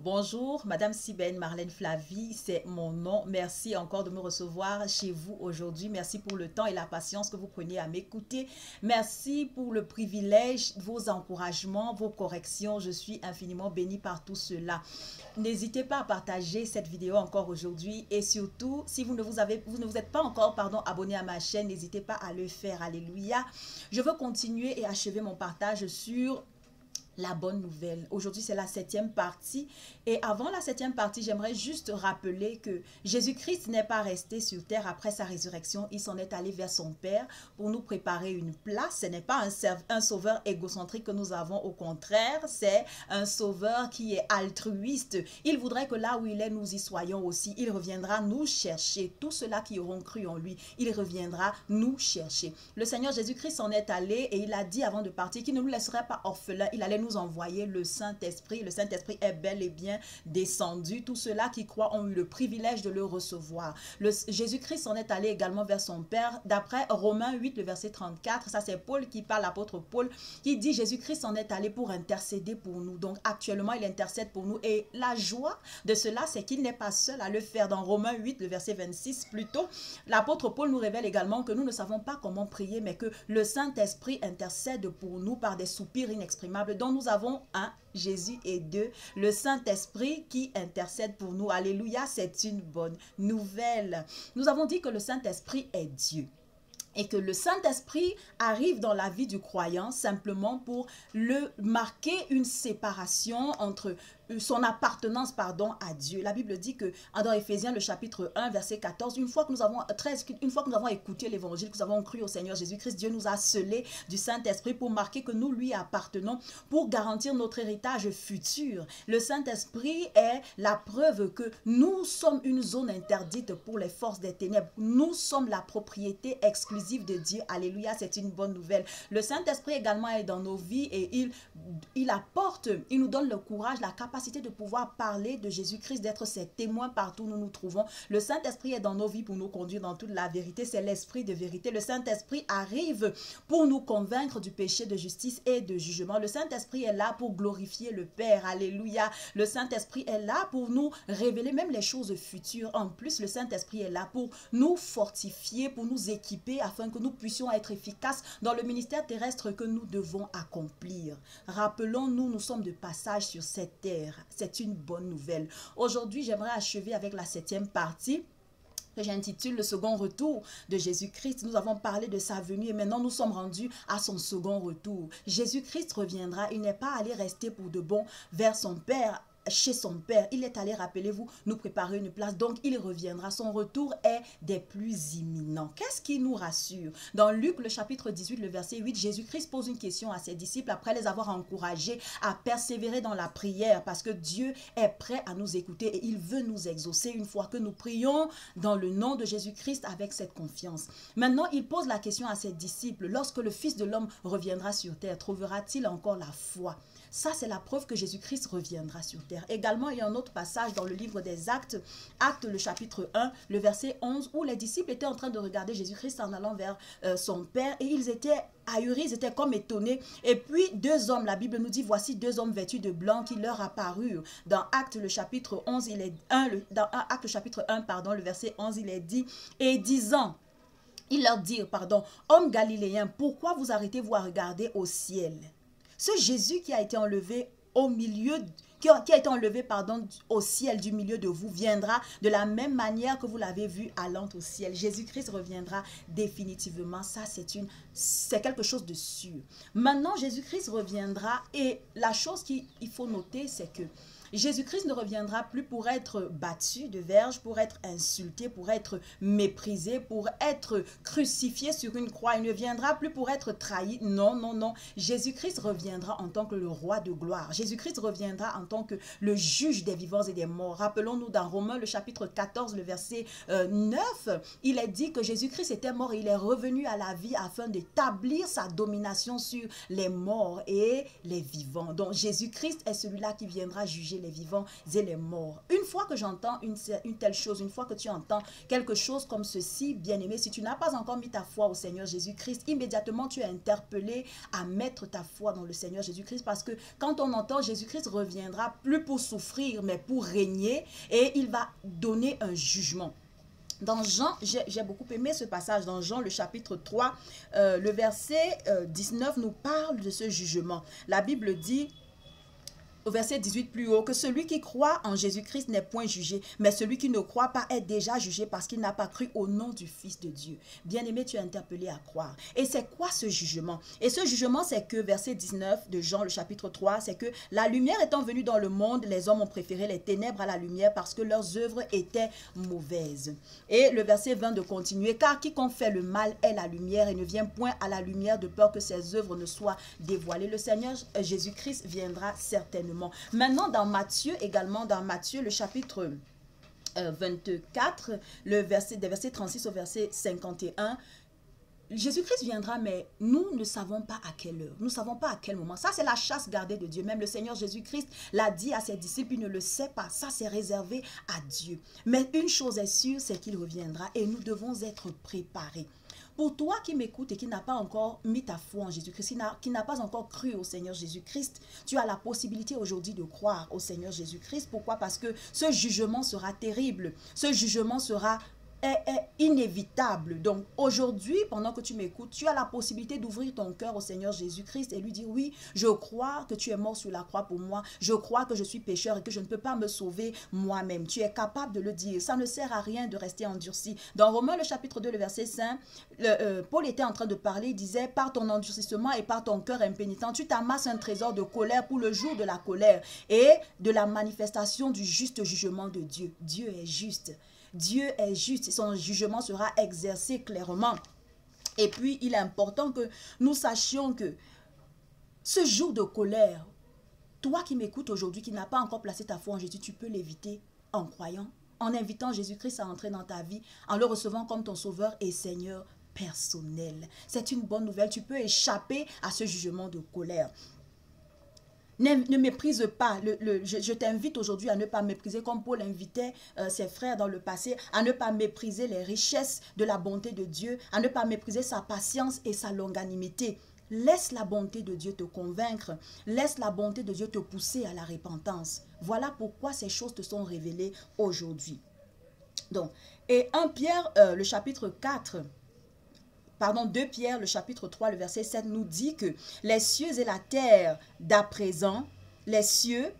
Bonjour, Madame Sibène Marlène Flavie, c'est mon nom. Merci encore de me recevoir chez vous aujourd'hui. Merci pour le temps et la patience que vous prenez à m'écouter. Merci pour le privilège, vos encouragements, vos corrections. Je suis infiniment bénie par tout cela. N'hésitez pas à partager cette vidéo encore aujourd'hui et surtout, si vous ne vous êtes pas encore abonné à ma chaîne, n'hésitez pas à le faire. Alléluia. Je veux continuer et achever mon partage sur la bonne nouvelle. Aujourd'hui, c'est la 7e partie. Et avant la 7e partie, j'aimerais juste rappeler que Jésus-Christ n'est pas resté sur terre après sa résurrection. Il s'en est allé vers son Père pour nous préparer une place. Ce n'est pas un sauveur égocentrique que nous avons. Au contraire, c'est un sauveur qui est altruiste. Il voudrait que là où il est, nous y soyons aussi. Il reviendra nous chercher. Tous ceux-là qui auront cru en lui, il reviendra nous chercher. Le Seigneur Jésus-Christ s'en est allé et il a dit avant de partir qu'il ne nous laisserait pas orphelins. Il allait nous envoyer le Saint-Esprit. Le Saint-Esprit est bel et bien descendu. Tous ceux-là qui croient ont eu le privilège de le recevoir. Jésus-Christ s'en est allé également vers son Père. D'après Romains 8, le verset 34, ça c'est Paul qui parle, l'apôtre Paul, qui dit Jésus-Christ s'en est allé pour intercéder pour nous. Donc actuellement, il intercède pour nous. Et la joie de cela, c'est qu'il n'est pas seul à le faire. Dans Romains 8, le verset 26, plutôt, l'apôtre Paul nous révèle également que nous ne savons pas comment prier, mais que le Saint-Esprit intercède pour nous par des soupirs inexprimables dont nous avons un, Jésus et deux, le Saint-Esprit qui intercède pour nous. Alléluia, c'est une bonne nouvelle. Nous avons dit que le Saint-Esprit est Dieu. Et que le Saint-Esprit arrive dans la vie du croyant simplement pour le marquer une séparation entre son appartenance à Dieu. La Bible dit que dans Éphésiens le chapitre 1 verset 14, une fois que nous avons écouté l'évangile, que nous avons cru au Seigneur Jésus-Christ, Dieu nous a scellés du Saint-Esprit pour marquer que nous lui appartenons, pour garantir notre héritage futur. Le Saint-Esprit est la preuve que nous sommes une zone interdite pour les forces des ténèbres. Nous sommes la propriété exclusive de Dieu. Alléluia, c'est une bonne nouvelle. Le Saint-Esprit également est dans nos vies et il apporte, il nous donne le courage, la capacité de pouvoir parler de Jésus-Christ, d'être ses témoins partout où nous nous trouvons. Le Saint-Esprit est dans nos vies pour nous conduire dans toute la vérité. C'est l'Esprit de vérité. Le Saint-Esprit arrive pour nous convaincre du péché, de justice et de jugement. Le Saint-Esprit est là pour glorifier le Père. Alléluia. Le Saint-Esprit est là pour nous révéler même les choses futures. En plus, le Saint-Esprit est là pour nous fortifier, pour nous équiper afin que nous puissions être efficaces dans le ministère terrestre que nous devons accomplir. Rappelons-nous, nous sommes de passage sur cette terre. C'est une bonne nouvelle. Aujourd'hui, j'aimerais achever avec la 7e partie que j'intitule le second retour de Jésus-Christ. Nous avons parlé de sa venue et maintenant nous sommes rendus à son second retour. Jésus-Christ reviendra. Il n'est pas allé rester pour de bon vers son Père, chez son Père. Il est allé, rappelez-vous, nous préparer une place. Donc, il reviendra. Son retour est des plus imminents. Qu'est-ce qui nous rassure? Dans Luc, le chapitre 18, le verset 8, Jésus-Christ pose une question à ses disciples après les avoir encouragés à persévérer dans la prière parce que Dieu est prêt à nous écouter et il veut nous exaucer une fois que nous prions dans le nom de Jésus-Christ avec cette confiance. Maintenant, il pose la question à ses disciples. Lorsque le Fils de l'homme reviendra sur terre, trouvera-t-il encore la foi? Ça, c'est la preuve que Jésus-Christ reviendra sur terre. Également, il y a un autre passage dans le livre des Actes, Actes le chapitre 1, le verset 11, où les disciples étaient en train de regarder Jésus-Christ en allant vers son Père et ils étaient ahuris, ils étaient comme étonnés. Et puis, deux hommes, la Bible nous dit, voici deux hommes vêtus de blanc qui leur apparurent. Dans Actes le chapitre 11, Actes le chapitre 1, pardon, le verset 11, il est dit, et disant, ils leur dirent, pardon, hommes galiléens, pourquoi vous arrêtez-vous à regarder au ciel? Ce Jésus qui a été enlevé au milieu, qui a été enlevé, pardon, au ciel du milieu de vous, viendra de la même manière que vous l'avez vu allant au ciel. Jésus-Christ reviendra définitivement. Ça, c'est quelque chose de sûr. Maintenant, Jésus-Christ reviendra et la chose qu'il faut noter, c'est que Jésus-Christ ne reviendra plus pour être battu de verge, pour être insulté, pour être méprisé, pour être crucifié sur une croix. Il ne viendra plus pour être trahi. Non, non, non. Jésus-Christ reviendra en tant que le roi de gloire. Jésus-Christ reviendra en tant que le juge des vivants et des morts. Rappelons-nous dans Romains, le chapitre 14, le verset 9, il est dit que Jésus-Christ était mort et il est revenu à la vie afin d'établir sa domination sur les morts et les vivants. Donc, Jésus-Christ est celui-là qui viendra juger les vivants et les morts. Une fois que j'entends une telle chose, une fois que tu entends quelque chose comme ceci, bien-aimé, si tu n'as pas encore mis ta foi au Seigneur Jésus-Christ, immédiatement tu es interpellé à mettre ta foi dans le Seigneur Jésus-Christ parce que quand on entend Jésus-Christ reviendra, viendra plus pour souffrir, mais pour régner, et il va donner un jugement. Dans Jean, j'ai beaucoup aimé ce passage, dans Jean le chapitre 3, le verset 19 nous parle de ce jugement. La Bible dit, au verset 18 plus haut, que celui qui croit en Jésus-Christ n'est point jugé, mais celui qui ne croit pas est déjà jugé parce qu'il n'a pas cru au nom du Fils de Dieu. Bien-aimé, tu es interpellé à croire. Et c'est quoi ce jugement? Et ce jugement, c'est que, verset 19 de Jean, le chapitre 3, c'est que la lumière étant venue dans le monde, les hommes ont préféré les ténèbres à la lumière parce que leurs œuvres étaient mauvaises. Et le verset 20 de continuer, car quiconque fait le mal est la lumière et ne vient point à la lumière de peur que ses œuvres ne soient dévoilées. Le Seigneur Jésus-Christ viendra certainement. Maintenant, dans Matthieu, également dans Matthieu, le chapitre 24, des versets 36 au verset 51, Jésus-Christ viendra, mais nous ne savons pas à quelle heure, nous ne savons pas à quel moment. Ça, c'est la chasse gardée de Dieu. Même le Seigneur Jésus-Christ l'a dit à ses disciples, il ne le sait pas. Ça, c'est réservé à Dieu. Mais une chose est sûre, c'est qu'il reviendra et nous devons être préparés. Pour toi qui m'écoutes et qui n'a pas encore mis ta foi en Jésus-Christ, qui n'a pas encore cru au Seigneur Jésus-Christ, tu as la possibilité aujourd'hui de croire au Seigneur Jésus-Christ. Pourquoi? Parce que ce jugement sera terrible. Ce jugement sera inévitable. Donc aujourd'hui, pendant que tu m'écoutes, tu as la possibilité d'ouvrir ton cœur au Seigneur Jésus-Christ et lui dire, oui, je crois que tu es mort sur la croix pour moi, je crois que je suis pécheur et que je ne peux pas me sauver moi-même. Tu es capable de le dire. Ça ne sert à rien de rester endurci. Dans Romains le chapitre 2, le verset 5, Paul était en train de parler, il disait, par ton endurcissement et par ton cœur impénitent, tu t'amasses un trésor de colère pour le jour de la colère et de la manifestation du juste jugement de Dieu. Dieu est juste. Dieu est juste et son jugement sera exercé clairement. Et puis, il est important que nous sachions que ce jour de colère, toi qui m'écoutes aujourd'hui, qui n'as pas encore placé ta foi en Jésus, tu peux l'éviter en croyant, en invitant Jésus-Christ à entrer dans ta vie, en le recevant comme ton sauveur et Seigneur personnel. C'est une bonne nouvelle, tu peux échapper à ce jugement de colère. Ne méprise pas, je t'invite aujourd'hui à ne pas mépriser, comme Paul invitait ses frères dans le passé, à ne pas mépriser les richesses de la bonté de Dieu, à ne pas mépriser sa patience et sa longanimité. Laisse la bonté de Dieu te convaincre, laisse la bonté de Dieu te pousser à la repentance. Voilà pourquoi ces choses te sont révélées aujourd'hui. Donc, et 1 Pierre, le chapitre 4, pardon, 2 Pierre, le chapitre 3, le verset 7 nous dit que les cieux et la terre d'à présent, les cieux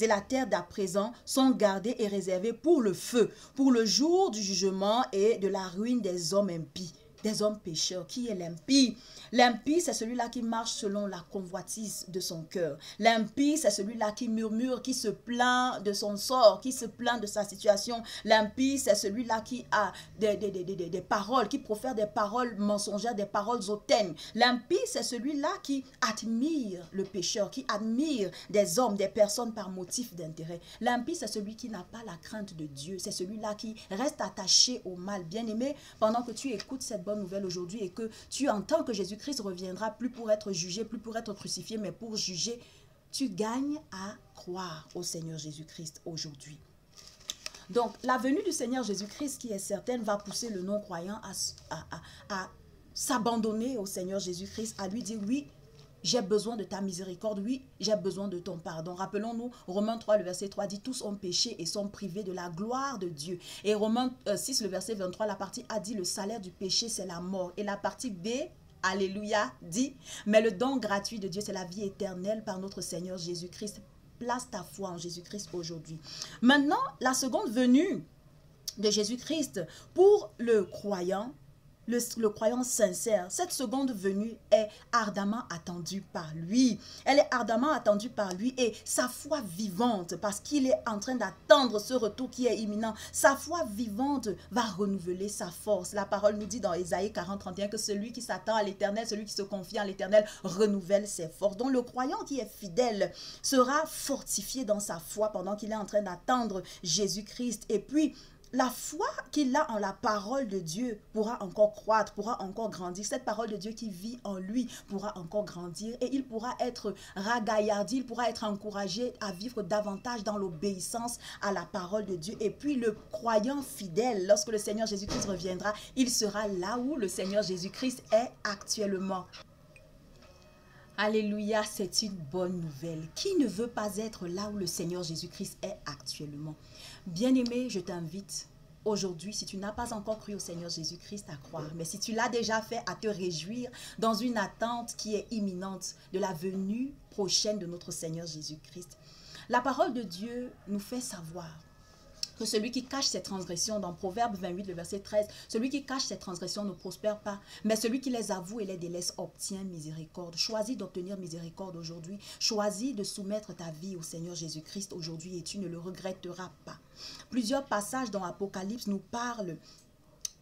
et la terre d'à présent sont gardés et réservés pour le feu, pour le jour du jugement et de la ruine des hommes impies, des hommes pécheurs. Qui est l'impie? L'impie, c'est celui-là qui marche selon la convoitise de son cœur. L'impie, c'est celui-là qui murmure, qui se plaint de son sort, qui se plaint de sa situation. L'impie, c'est celui-là qui a des paroles, qui profère des paroles mensongères, des paroles hautaines. L'impie, c'est celui-là qui admire le pécheur, qui admire des hommes, des personnes par motif d'intérêt. L'impie, c'est celui qui n'a pas la crainte de Dieu. C'est celui-là qui reste attaché au mal. Bien-aimé, pendant que tu écoutes cette bonne nouvelle aujourd'hui et que tu entends que Jésus-Christ reviendra plus pour être jugé, plus pour être crucifié, mais pour juger, tu gagnes à croire au Seigneur Jésus-Christ aujourd'hui. Donc, la venue du Seigneur Jésus-Christ qui est certaine va pousser le non-croyant à s'abandonner au Seigneur Jésus-Christ, à lui dire oui, j'ai besoin de ta miséricorde, oui, j'ai besoin de ton pardon. Rappelons-nous, Romains 3, le verset 3 dit, tous ont péché et sont privés de la gloire de Dieu. Et Romains 6, le verset 23, la partie A dit, le salaire du péché, c'est la mort. Et la partie B, alléluia, dit, mais le don gratuit de Dieu, c'est la vie éternelle par notre Seigneur Jésus-Christ. Place ta foi en Jésus-Christ aujourd'hui. Maintenant, la seconde venue de Jésus-Christ pour le croyant, le croyant sincère, cette seconde venue est ardemment attendue par lui. Elle est ardemment attendue par lui et sa foi vivante, parce qu'il est en train d'attendre ce retour qui est imminent, sa foi vivante va renouveler sa force. La parole nous dit dans Ésaïe 40, 31 que celui qui s'attend à l'Éternel, celui qui se confie en l'Éternel, renouvelle ses forces. Donc le croyant qui est fidèle sera fortifié dans sa foi pendant qu'il est en train d'attendre Jésus-Christ. Et puis, la foi qu'il a en la parole de Dieu pourra encore croître, pourra encore grandir. Cette parole de Dieu qui vit en lui pourra encore grandir et il pourra être ragaillardi, il pourra être encouragé à vivre davantage dans l'obéissance à la parole de Dieu. Et puis le croyant fidèle, lorsque le Seigneur Jésus-Christ reviendra, il sera là où le Seigneur Jésus-Christ est actuellement. Alléluia, c'est une bonne nouvelle. Qui ne veut pas être là où le Seigneur Jésus-Christ est actuellement? Bien-aimé, je t'invite aujourd'hui, si tu n'as pas encore cru au Seigneur Jésus-Christ, à croire. Mais si tu l'as déjà fait, à te réjouir dans une attente qui est imminente de la venue prochaine de notre Seigneur Jésus-Christ. La parole de Dieu nous fait savoir que celui qui cache ses transgressions, dans Proverbe 28, le verset 13, celui qui cache ses transgressions ne prospère pas, mais celui qui les avoue et les délaisse obtient miséricorde. Choisis d'obtenir miséricorde aujourd'hui. Choisis de soumettre ta vie au Seigneur Jésus-Christ aujourd'hui et tu ne le regretteras pas. Plusieurs passages dans Apocalypse nous parlent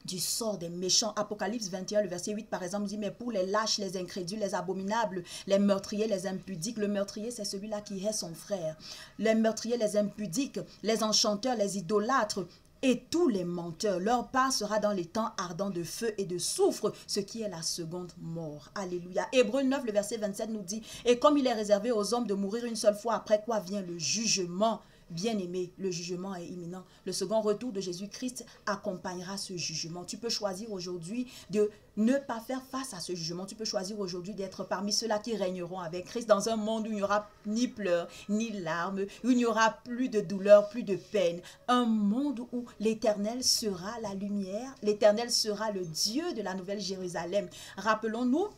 du sort des méchants. Apocalypse 21, le verset 8 par exemple dit, mais pour les lâches, les incrédules, les abominables, les meurtriers, les impudiques, le meurtrier c'est celui-là qui hait son frère, les meurtriers, les impudiques, les enchanteurs, les idolâtres et tous les menteurs, leur part sera dans les temps ardents de feu et de soufre, ce qui est la seconde mort. Alléluia. Hébreux 9, le verset 27 nous dit, et comme il est réservé aux hommes de mourir une seule fois, après quoi vient le jugement. Bien-aimé, le jugement est imminent. Le second retour de Jésus-Christ accompagnera ce jugement. Tu peux choisir aujourd'hui de ne pas faire face à ce jugement. Tu peux choisir aujourd'hui d'être parmi ceux-là qui régneront avec Christ dans un monde où il n'y aura ni pleurs, ni larmes, où il n'y aura plus de douleur, plus de peine. Un monde où l'Éternel sera la lumière, l'Éternel sera le Dieu de la Nouvelle Jérusalem. Rappelons-nous,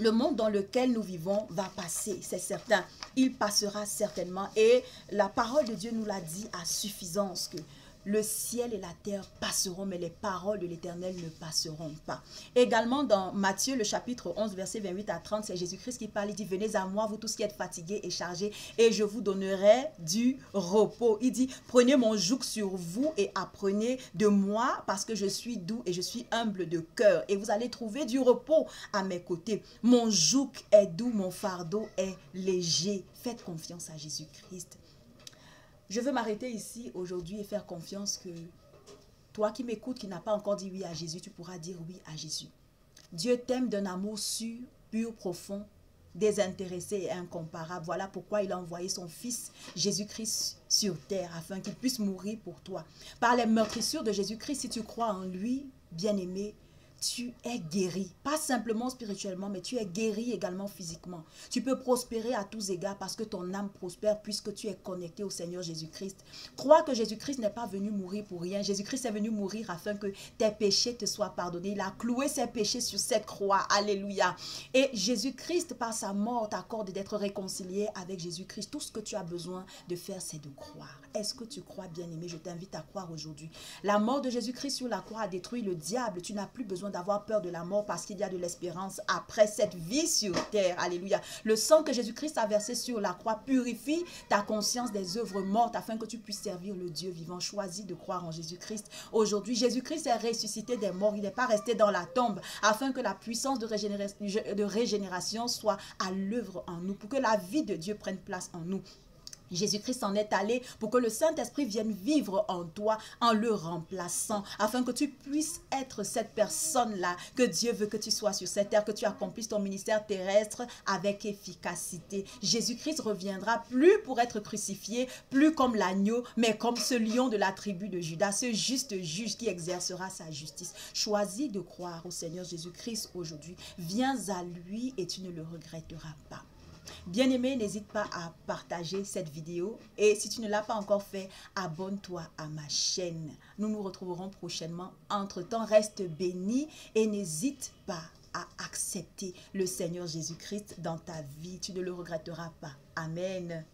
le monde dans lequel nous vivons va passer, c'est certain. Il passera certainement. Et la parole de Dieu nous l'a dit à suffisance que le ciel et la terre passeront, mais les paroles de l'Éternel ne passeront pas. Également dans Matthieu, le chapitre 11, verset 28 à 30, c'est Jésus-Christ qui parle. Il dit, venez à moi, vous tous qui êtes fatigués et chargés, et je vous donnerai du repos. Il dit, prenez mon joug sur vous et apprenez de moi, parce que je suis doux et je suis humble de cœur. Et vous allez trouver du repos à mes côtés. Mon joug est doux, mon fardeau est léger. Faites confiance à Jésus-Christ. Je veux m'arrêter ici aujourd'hui et faire confiance que toi qui m'écoutes, qui n'as pas encore dit oui à Jésus, tu pourras dire oui à Jésus. Dieu t'aime d'un amour sûr, pur, profond, désintéressé et incomparable. Voilà pourquoi il a envoyé son Fils Jésus-Christ sur terre afin qu'il puisse mourir pour toi. Par les meurtrissures de Jésus-Christ, si tu crois en lui, bien-aimé, tu es guéri, pas simplement spirituellement, mais tu es guéri également physiquement. Tu peux prospérer à tous égards parce que ton âme prospère puisque tu es connecté au Seigneur Jésus-Christ. Crois que Jésus-Christ n'est pas venu mourir pour rien. Jésus-Christ est venu mourir afin que tes péchés te soient pardonnés. Il a cloué ses péchés sur cette croix. Alléluia. Et Jésus-Christ, par sa mort, t'accorde d'être réconcilié avec Jésus-Christ. Tout ce que tu as besoin de faire, c'est de croire. Est-ce que tu crois, bien-aimé? Je t'invite à croire aujourd'hui. La mort de Jésus-Christ sur la croix a détruit le diable. Tu n'as plus besoin d'avoir peur de la mort parce qu'il y a de l'espérance après cette vie sur terre. Alléluia. Le sang que Jésus-Christ a versé sur la croix purifie ta conscience des œuvres mortes afin que tu puisses servir le Dieu vivant. Choisis de croire en Jésus-Christ. Aujourd'hui, Jésus-Christ est ressuscité des morts. Il n'est pas resté dans la tombe afin que la puissance de régénération soit à l'œuvre en nous, pour que la vie de Dieu prenne place en nous. Jésus-Christ en est allé pour que le Saint-Esprit vienne vivre en toi en le remplaçant, afin que tu puisses être cette personne-là que Dieu veut que tu sois sur cette terre, que tu accomplisses ton ministère terrestre avec efficacité. Jésus-Christ reviendra plus pour être crucifié, plus comme l'agneau, mais comme ce lion de la tribu de Judas, ce juste juge qui exercera sa justice. Choisis de croire au Seigneur Jésus-Christ aujourd'hui. Viens à lui et tu ne le regretteras pas. Bien-aimé, n'hésite pas à partager cette vidéo et si tu ne l'as pas encore fait, abonne-toi à ma chaîne. Nous nous retrouverons prochainement. Entre-temps, reste béni et n'hésite pas à accepter le Seigneur Jésus-Christ dans ta vie. Tu ne le regretteras pas. Amen.